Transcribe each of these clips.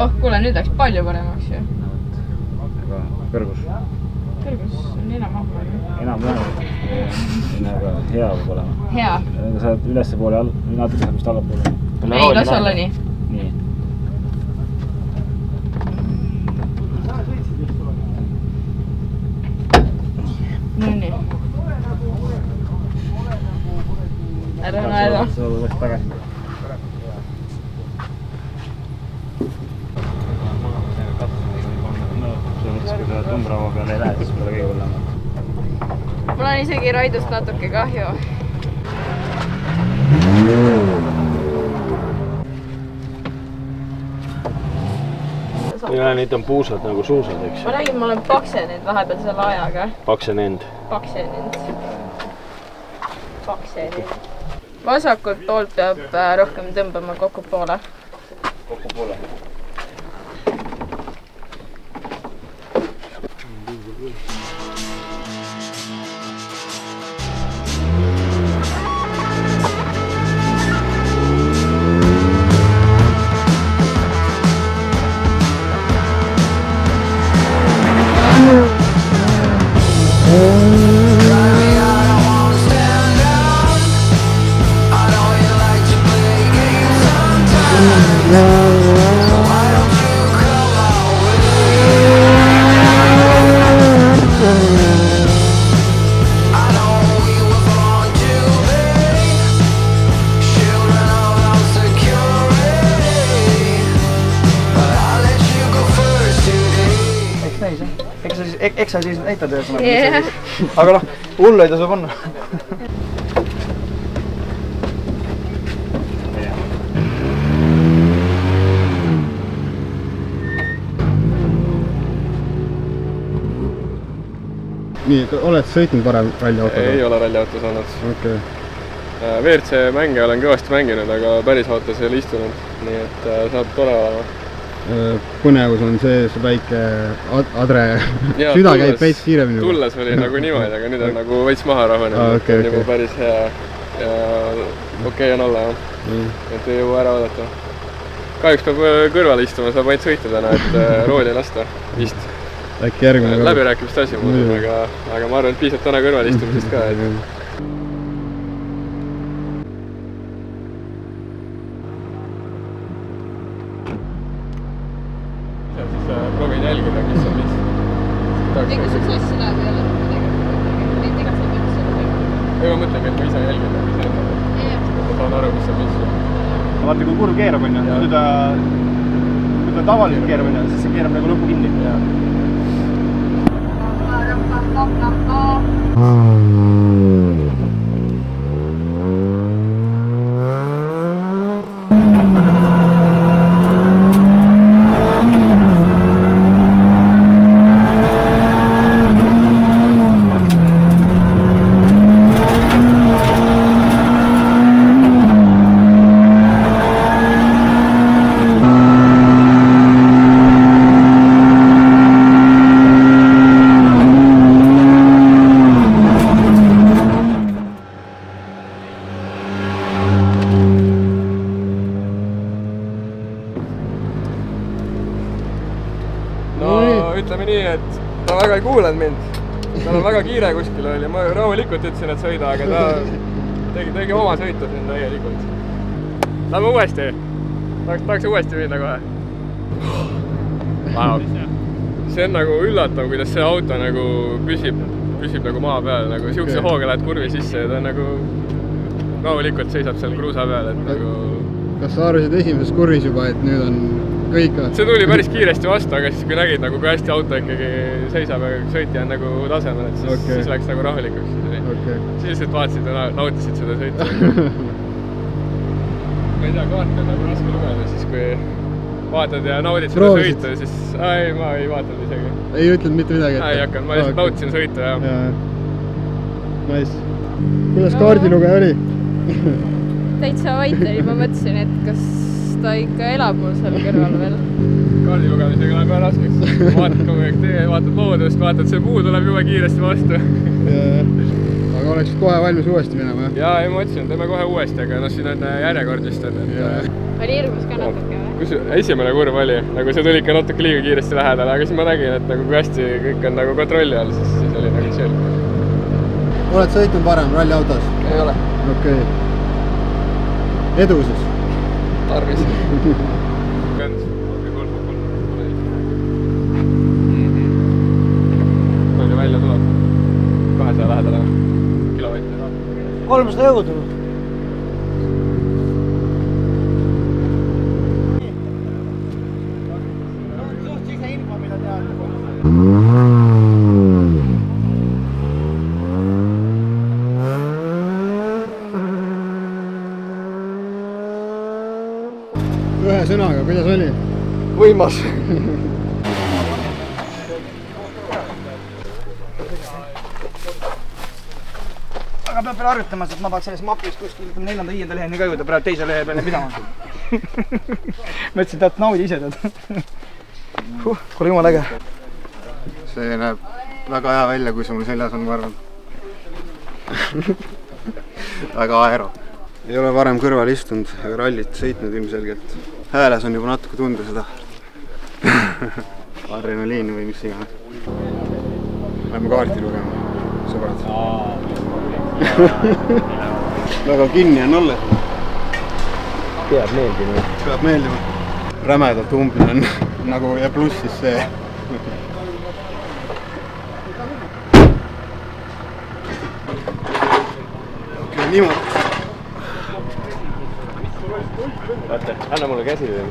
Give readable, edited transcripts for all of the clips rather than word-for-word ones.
Oh, kuule, nüüd läks palju paremaks ju. Aga kõrgus? Kõrgus on enam-ahma. Enam-vähem. Aga hea võib olema. Hea. Sa oled ülesse poole, natuke saab vist allapoole. Ei, las olla nii. Nii. No nii. Ära naeda. Sa läks tagasi. Kui sa Tumbrava peale ei lähe, siis pole kõige hullem. Mul on isegi Raidust natuke kahju. Ja neid on puusad nagu suusad, eks? Ma räägin, ma olen paksenud vahepeal selle ajaga. Paksenud. Vasakult poolt peab rohkem tõmbama kokku poole. Kokku poole. Eks sa siis näitad ühesõnaga. Yeah. Aga noh, hullu ei tasu panna. Nii, oled sõitnud varem ralliautoga? Ei ole ralliautos olnud. Okay. WRC mänge olen kõvasti mänginud, aga päris autos ei ole istunud, nii et saab tore olema. Põnevus on see väike Adre süda käib veits kiiremini. Tulles oli nagu niimoodi, aga nüüd on nagu veits maha rahunenud, okay, on juba päris hea ja okei on olla, et ei jõua ära oodata. Kahjuks peab kõrvale istuma, saab ainult sõita täna, et rooli lasta vist. Äkki järgmine läbirääkimist asi muudab, aga ma arvan, et piisab täna kõrvale istumisest ka. Proovin jälgida, mis on mis. Ega sul sassi läheb jälle midagi? Ega sa peaks seda tegema? Ei, ma mõtlengi, et ma ise jälgin, ma saan aru, mis on mis. Vaata, kui kurv keerab, kui ta tavaliselt keerab, siis see keerab nagu lõpu kinni. Ütleme nii, et ta väga ei kuulanud mind. Tal on väga kiire kuskil oli. Ma rahulikult ütlesin, et sõida, aga ta tegi oma sõitu siin täielikult. Lähme uuesti. Tahaks uuesti minna kohe. Wow. See on nagu üllatav, kuidas see auto nagu püsib nagu maa peal. Nagu siukse hooga lähed kurvi sisse ja ta nagu rahulikult seisab seal kruusa peal. Et nagu... Kas sa arvasid esimeses kurvis juba, et nüüd on kõik? See tuli päris kiiresti vastu, aga siis kui nägid, nagu, kui hästi auto ikkagi seisab ja sõitja on nagu tasemel, et siis läks nagu rahulikuks. Siis lihtsalt vaatasid ja nautisid seda sõitu. Ma ei tea, kaarte on nagu raske lugeda, siis kui vaatad ja naudid seda sõitu, siis ma ei vaatanud isegi. Ei ütelnud mitte midagi? Ei hakanud, ma lihtsalt nautisin sõitu ja... Nice. Kuidas kaardilugeja oli? Täitsa vait oli, ma mõtlesin, et kas ta ikka elab mul seal kõrval veel. Kaardi lugemisega läheb väga raskeks. Vaatad kogu aeg tee, vaatad loodust, vaatad see puu tuleb juba kiiresti vastu. Aga oleks kohe valmis uuesti minema, jah? Jaa, ei ma mõtlesin, teeme kohe uuesti, aga siin on järjekord vist. Oli hirmus ka natuke või? kus esimene kurv oli, nagu see tuli ikka natuke liiga kiiresti lähedale, aga siis ma nägin, et nagu kui hästi kõik on nagu kontrolli all, siis oli nagu chill. Oled sõitnud varem ralliautos? Ei ole. Okei. Edu siis? Tarvis. Palju välja tuleb? 200 lähedale kilovatte. 300 jõudu. Ühe sõnaga, kuidas oli? Võimas. Aga peab veel arvutama, et ma peaks selles mapis kuskil 4.-5. leheni ka jõuda, praegu teise lehe peale pidama. Mõtlesin, et naudi ise tead. Kuule jumal äge. See näeb väga hea välja, kui see mul seljas on, ma arvan. Väga aero. Ei ole varem kõrval istunud, aga rallit sõitnud ilmselgelt. Hääles on juba natuke tunda seda adrenaliini või mis iganes. Lähme kaarti lugema, sõbrad. Väga kinni on olla. Peab meeldima. Peab meeldima. Rämedalt umbne on nagu ja pluss siis see. Okei, niimoodi. Vaata, anna mulle käsi veel.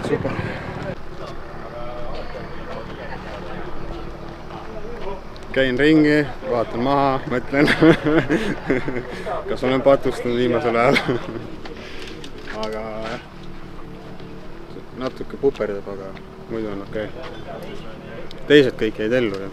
Super. Käin ringi, vaatan maha, mõtlen, kas olen patustanud viimasel ajal. Aga natuke puperdab, aga muidu on okei. Teised kõik jäid ellu ja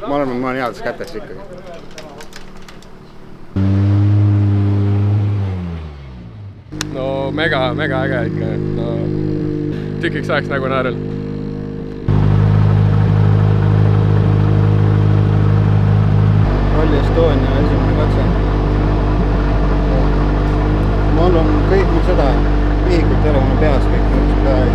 ma arvan, ma olen heades kätes ikkagi. No mega äge ikka. No, tükiks ajaks nagu naerel. Rally Estonia esimene katse. Mul on kõik seda vihikut ei ole mul peas, kõik mõtlesin ka ei.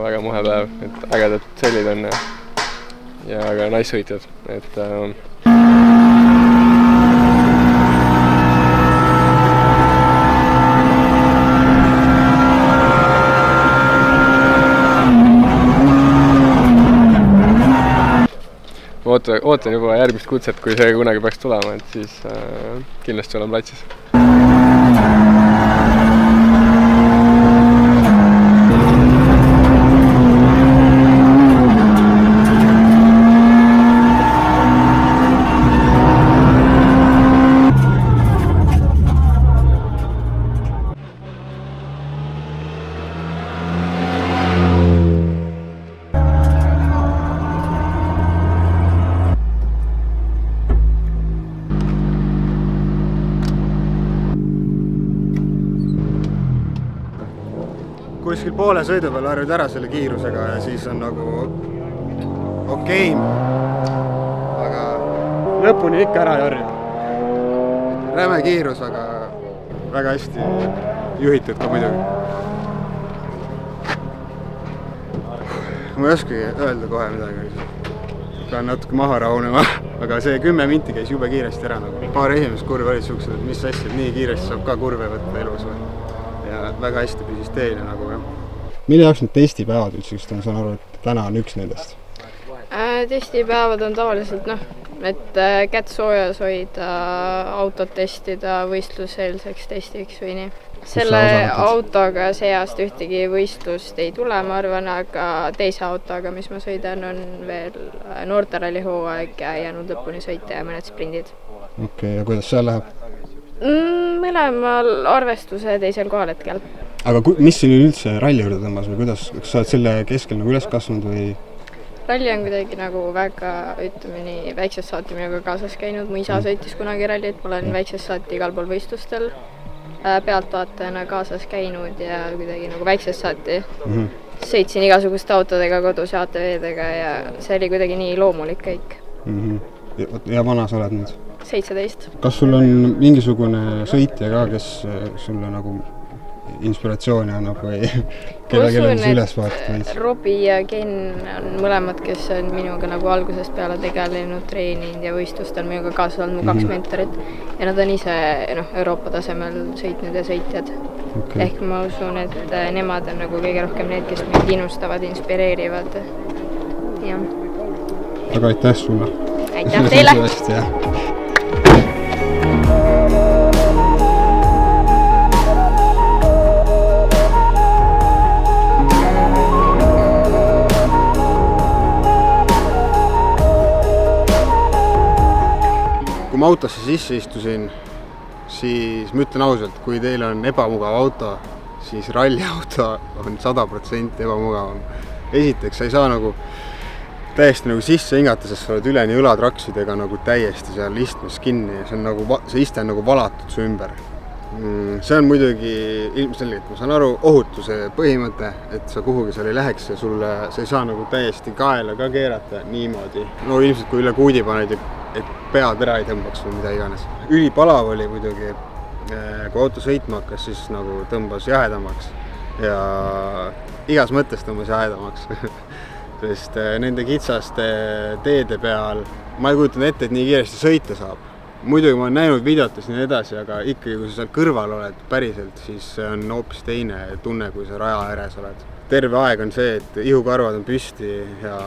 Väga muhe päev, et ägedad sellid on ja väga naissõitjad, et ootan juba järgmist kutset, kui see kunagi peaks tulema, et siis kindlasti olen platsis. Kuskil poole sõidu peal harjud ära selle kiirusega ja siis on nagu okei. Aga lõpuni ikka ära ei harju. Räme kiirus, aga väga hästi juhitud ka muidugi. Ma ei oskagi öelda kohe midagi. Pean natuke maha rahunema, aga see 10 minti käis jube kiiresti ära. Paar esimest kurve olid suhksed, et mis asja, et nii kiiresti saab ka kurve võtta elus või. Ja väga hästi püsis teel ja nagu jah. Mille jaoks need testipäevad üldse, just ma saan aru, et täna on üks nendest? Testipäevad on tavaliselt et kätt soojas hoida, autot testida võistluseelseks testiks või nii. Selle autoga see aasta ühtegi võistlust ei tule, ma arvan, aga teise autoga, mis ma sõidan, on veel noorteralli hooaeg jäänud lõpuni sõita ja mõned sprindid. Okei, ja kuidas seal läheb? Mõlemal arvestuse teisel kohal hetkel. aga mis siin üldse ralli juurde tõmbas või kuidas, kas sa oled selle keskel nagu üles kasvanud või? Ralli on kuidagi nagu väga, ütleme nii, väiksest saati minuga kaasas käinud. Mu isa sõitis kunagi rallit, ma olen väiksest saati igal pool võistlustel pealtvaatajana kaasas käinud ja kuidagi nagu väiksest saati sõitsin igasuguste autodega kodus ja ATV-dega ja see oli kuidagi nii loomulik kõik. Ja vana sa oled nüüd? 17. Kas sul on mingisugune sõitja ka, kes sulle nagu inspiratsiooni annab või kellele sa üles vaatad? Robbie ja Ken on mõlemad, kes on minuga nagu algusest peale tegelenud, treeninud ja võistlustel minuga kaasa olnud mu 2 mentorit ja nad on ise Euroopa tasemel sõitnud ja sõitjad. Ehk ma usun, et nemad on nagu kõige rohkem need, kes mind innustavad, inspireerivad. Aga aitäh sulle! Aitäh teile! Kui ma autosse sisse istusin, siis ma ütlen ausalt, kui teil on ebamugav auto, siis ralliauto on 100% ebamugavam. Esiteks, sa ei saa nagu täiesti nagu sisse hingata, sest sa oled üleni õlatraksidega nagu täiesti seal istmes kinni ja see iste on nagu valatud su ümber. See on muidugi ilmselgelt, ma saan aru, ohutuse põhimõte, et sa kuhugi seal ei läheks ja sa ei saa nagu täiesti kaela ka keerata niimoodi. No ilmselt kui üle kuudi paned, et pead ära ei tõmbaks või mida iganes. Ülipalav oli muidugi, kui auto sõitma hakkas, siis nagu tõmbas jahedamaks ja igas mõttes tõmbas jahedamaks. Sest nende kitsaste teede peal ma ei kujutanud ette, et nii kiiresti sõita saab. Muidugi ma olen näinud videotes nii edasi, aga ikkagi kui sa seal kõrval oled päriselt, siis see on hoopis teine tunne, kui sa raja ääres oled. Terve aeg on see, et ihukarvad on püsti ja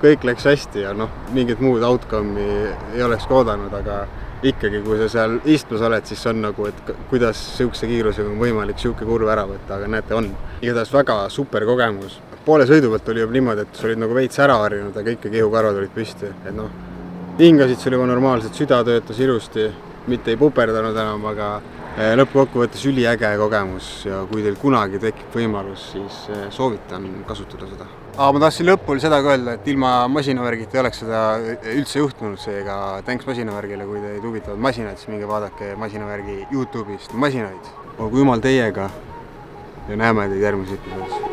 kõik läks hästi ja mingit muud outcome'i ei oleks oodanud, aga ikkagi kui sa seal istmes oled, siis on nagu, et kuidas siukse kiirusega on võimalik siuke kurve ära võtta, aga näete, on. Igatahes väga super kogemus. Poole sõidu pealt oli juba niimoodi, et sa olid nagu veits ära harjunud, aga ikkagi ihukarvad olid püsti. Et hingasid sul juba normaalselt, süda töötas ilusti, mitte ei puperdanud enam, aga lõppkokkuvõttes üliäge kogemus ja kui teil kunagi tekib võimalus, siis soovitan kasutada seda. Ma tahtsin lõpul seda ka öelda, et ilma masinavärgit ei oleks seda üldse juhtunud, seega thanks masinavärgile, kui teid huvitavad masinad, siis minge vaadake masinavärgi YouTube'ist masinaid. Olgu jumal teiega ja näeme teid järgmises episoodis.